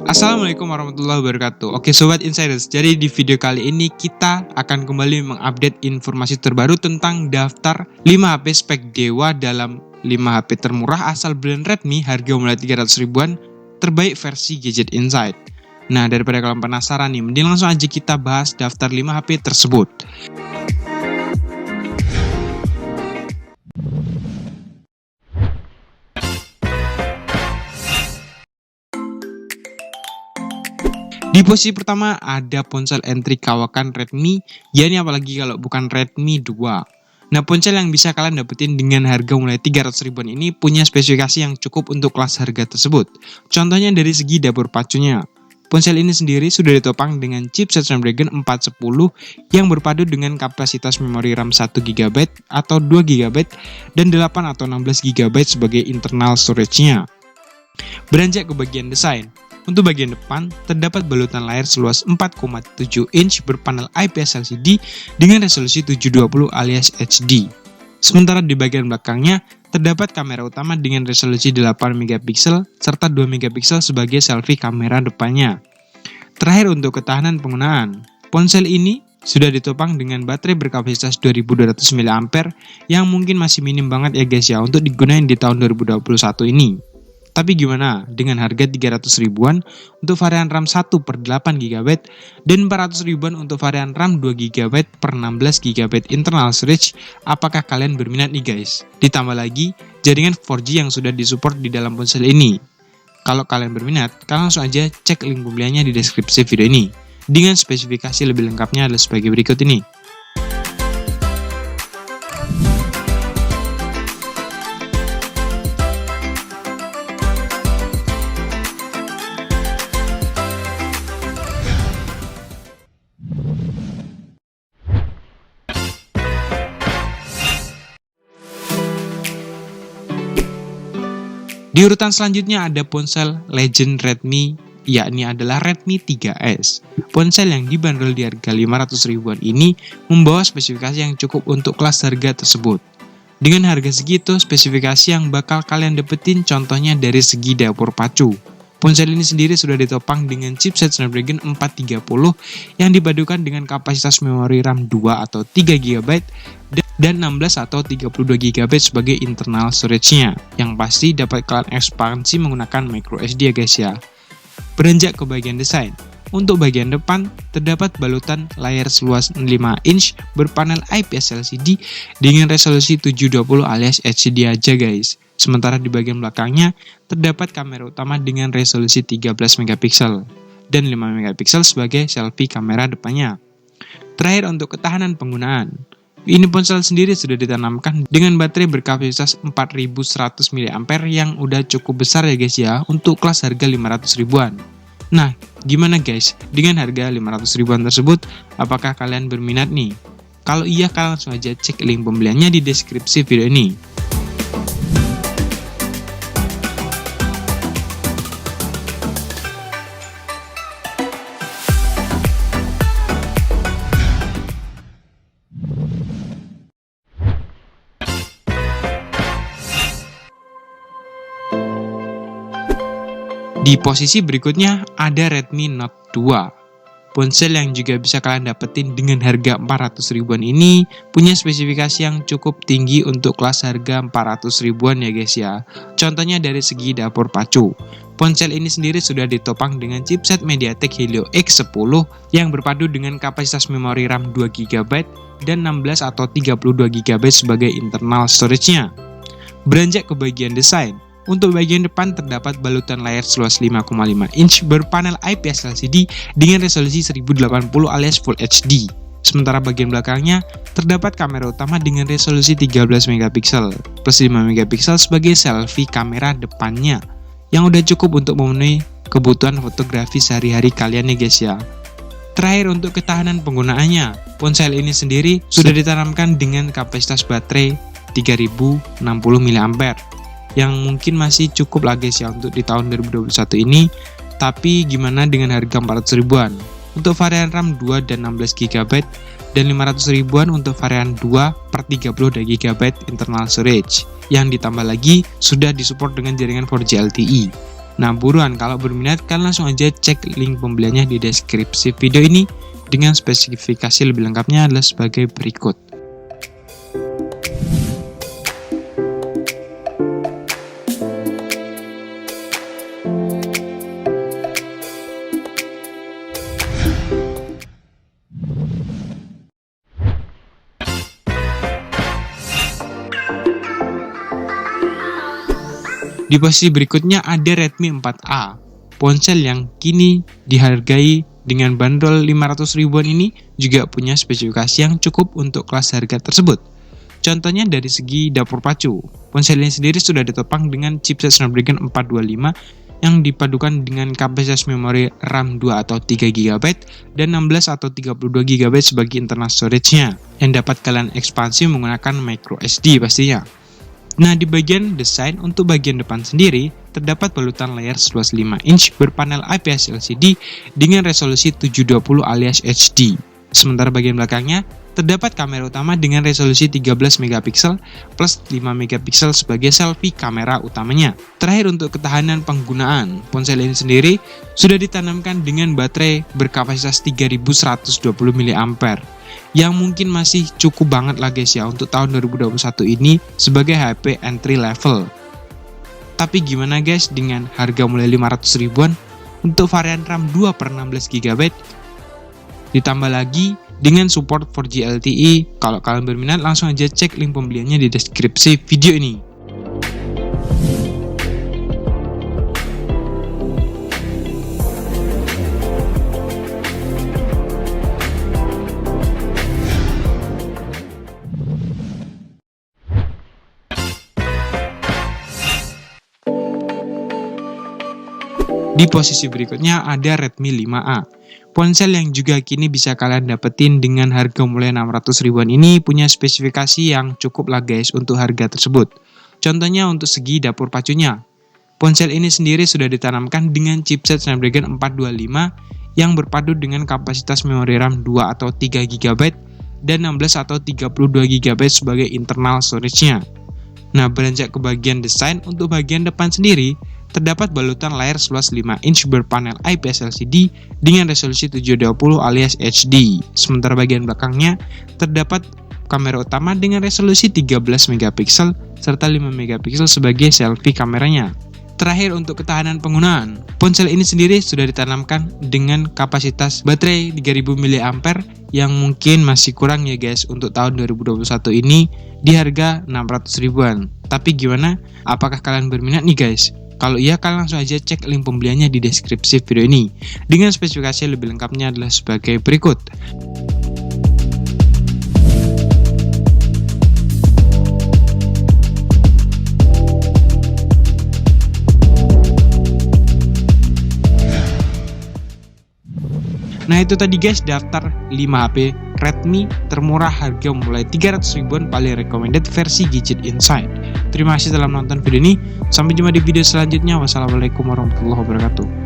Assalamualaikum warahmatullahi wabarakatuh. Oke Sobat Insiders, jadi di video kali ini kita akan kembali mengupdate informasi terbaru tentang daftar 5 HP spek dewa dalam 5 HP termurah asal brand Redmi harga mulai 300 ribuan terbaik versi Gadget Insight. Nah, daripada kalian penasaran nih, mending langsung aja kita bahas daftar 5 HP tersebut. Di posisi pertama ada ponsel entry kawakan Redmi, yakni apalagi kalau bukan Redmi 2. Nah, ponsel yang bisa kalian dapetin dengan harga mulai 300 ribuan ini punya spesifikasi yang cukup untuk kelas harga tersebut. Contohnya dari segi dapur pacunya. Ponsel ini sendiri sudah ditopang dengan chipset Snapdragon 410 yang berpadu dengan kapasitas memori RAM 1GB atau 2GB dan 8 atau 16GB sebagai internal storage-nya. Beranjak ke bagian desain. Untuk bagian depan, terdapat balutan layar seluas 4,7 inch berpanel IPS LCD dengan resolusi 720 alias HD. Sementara di bagian belakangnya, terdapat kamera utama dengan resolusi 8MP serta 2MP sebagai selfie kamera depannya. Terakhir untuk ketahanan penggunaan, ponsel ini sudah ditopang dengan baterai berkapasitas 2200 mAh yang mungkin masih minim banget ya guys ya untuk digunakan di tahun 2021 ini. Tapi gimana dengan harga 300 ribuan untuk varian RAM 1/8GB dan 400 ribuan untuk varian RAM 2GB per 16GB internal storage? Apakah kalian berminat nih guys? Ditambah lagi jaringan 4G yang sudah disupport di dalam ponsel ini. Kalau kalian berminat, kalian langsung aja cek link pembeliannya di deskripsi video ini. Dengan spesifikasi lebih lengkapnya adalah sebagai berikut ini. Di urutan selanjutnya ada ponsel legend Redmi, yakni adalah Redmi 3S. Ponsel yang dibanderol di harga 500 ribuan ini membawa spesifikasi yang cukup untuk kelas harga tersebut. Dengan harga segitu, spesifikasi yang bakal kalian dapetin contohnya dari segi dapur pacu. Ponsel ini sendiri sudah ditopang dengan chipset Snapdragon 430 yang dipadukan dengan kapasitas memori RAM 2 atau 3GB dan 16 atau 32GB sebagai internal storage-nya. Yang pasti dapat kalian ekspansi menggunakan microSD ya guys ya. Beranjak ke bagian desain. Untuk bagian depan, terdapat balutan layar seluas 5 inch berpanel IPS LCD dengan resolusi 720 alias HD aja guys. Sementara di bagian belakangnya, terdapat kamera utama dengan resolusi 13MP dan 5MP sebagai selfie kamera depannya. Terakhir untuk ketahanan penggunaan. Ini ponsel sendiri sudah ditanamkan dengan baterai berkapasitas 4100 mAh yang udah cukup besar ya guys ya untuk kelas harga 500 ribuan. Nah, gimana guys? Dengan harga 500 ribuan tersebut, apakah kalian berminat nih? Kalau iya, kalian langsung aja cek link pembeliannya di deskripsi video ini. Di posisi berikutnya ada Redmi Note 2. Ponsel yang juga bisa kalian dapetin dengan harga 400 ribuan ini punya spesifikasi yang cukup tinggi untuk kelas harga 400 ribuan ya guys ya. Contohnya dari segi dapur pacu. Ponsel ini sendiri sudah ditopang dengan chipset MediaTek Helio X10 yang berpadu dengan kapasitas memori RAM 2GB dan 16 atau 32GB sebagai internal storage-nya. Beranjak ke bagian desain. Untuk bagian depan terdapat balutan layar seluas 5,5 inch berpanel IPS LCD dengan resolusi 1080 alias Full HD. Sementara bagian belakangnya terdapat kamera utama dengan resolusi 13MP plus 5MP sebagai selfie kamera depannya yang udah cukup untuk memenuhi kebutuhan fotografi sehari-hari kalian ya guys ya. Terakhir untuk ketahanan penggunaannya, ponsel ini sendiri sudah ditanamkan dengan kapasitas baterai 3060 mAh. Yang mungkin masih cukup lah guys ya untuk di tahun 2021 ini. Tapi gimana dengan harga 400 ribuan untuk varian RAM 2 dan 16GB dan 500 ribuan untuk varian 2/32GB internal storage yang ditambah lagi sudah disupport dengan jaringan 4G LTE. Nah buruan, kalau berminat kalian langsung aja cek link pembeliannya di deskripsi video ini dengan spesifikasi lebih lengkapnya adalah sebagai berikut. Di posisi berikutnya ada Redmi 4A. Ponsel yang kini dihargai dengan bandrol 500 ribuan ini juga punya spesifikasi yang cukup untuk kelas harga tersebut. Contohnya dari segi dapur pacu. Ponsel ini sendiri sudah ditopang dengan chipset Snapdragon 425 yang dipadukan dengan kapasitas memori RAM 2 atau 3 GB dan 16 atau 32 GB sebagai internal storage-nya yang dapat kalian ekspansi menggunakan microSD pastinya. Nah, di bagian desain untuk bagian depan sendiri, terdapat balutan layar seluas 5 inch berpanel IPS LCD dengan resolusi 720 alias HD. Sementara bagian belakangnya, terdapat kamera utama dengan resolusi 13 MP plus 5 MP sebagai selfie kamera utamanya. Terakhir untuk ketahanan penggunaan, ponsel ini sendiri sudah ditanamkan dengan baterai berkapasitas 3120 mAh. Yang mungkin masih cukup banget lah guys ya untuk tahun 2021 ini sebagai HP entry level. Tapi gimana guys dengan harga mulai 500 ribuan untuk varian RAM 2/16 GB ditambah lagi dengan support 4G LTE. Kalau kalian berminat langsung aja cek link pembeliannya di deskripsi video ini. Di posisi berikutnya ada Redmi 5A. Ponsel yang juga kini bisa kalian dapetin dengan harga mulai 600 ribuan ini punya spesifikasi yang cukup lah guys untuk harga tersebut. Contohnya untuk segi dapur pacunya. Ponsel ini sendiri sudah ditanamkan dengan chipset Snapdragon 425 yang berpadu dengan kapasitas memori RAM 2 atau 3 GB dan 16 atau 32 GB sebagai internal storage-nya. Nah, beranjak ke bagian desain, untuk bagian depan sendiri terdapat balutan layar seluas 5 inch berpanel IPS LCD dengan resolusi 720 alias HD. Sementara bagian belakangnya terdapat kamera utama dengan resolusi 13 MP serta 5 MP sebagai selfie kameranya. Terakhir untuk ketahanan penggunaan, ponsel ini sendiri sudah ditanamkan dengan kapasitas baterai 3000 mAh yang mungkin masih kurang ya guys untuk tahun 2021 ini di harga 600 ribuan. Tapi gimana? Apakah kalian berminat nih guys? Kalau iya, kalian langsung aja cek link pembeliannya di deskripsi video ini. Dengan spesifikasi lebih lengkapnya adalah sebagai berikut. Nah itu tadi guys daftar 5 HP Redmi termurah harga mulai 300 ribuan paling recommended versi Gadget Insight. Terima kasih telah menonton video ini. Sampai jumpa di video selanjutnya. Wassalamualaikum warahmatullahi wabarakatuh.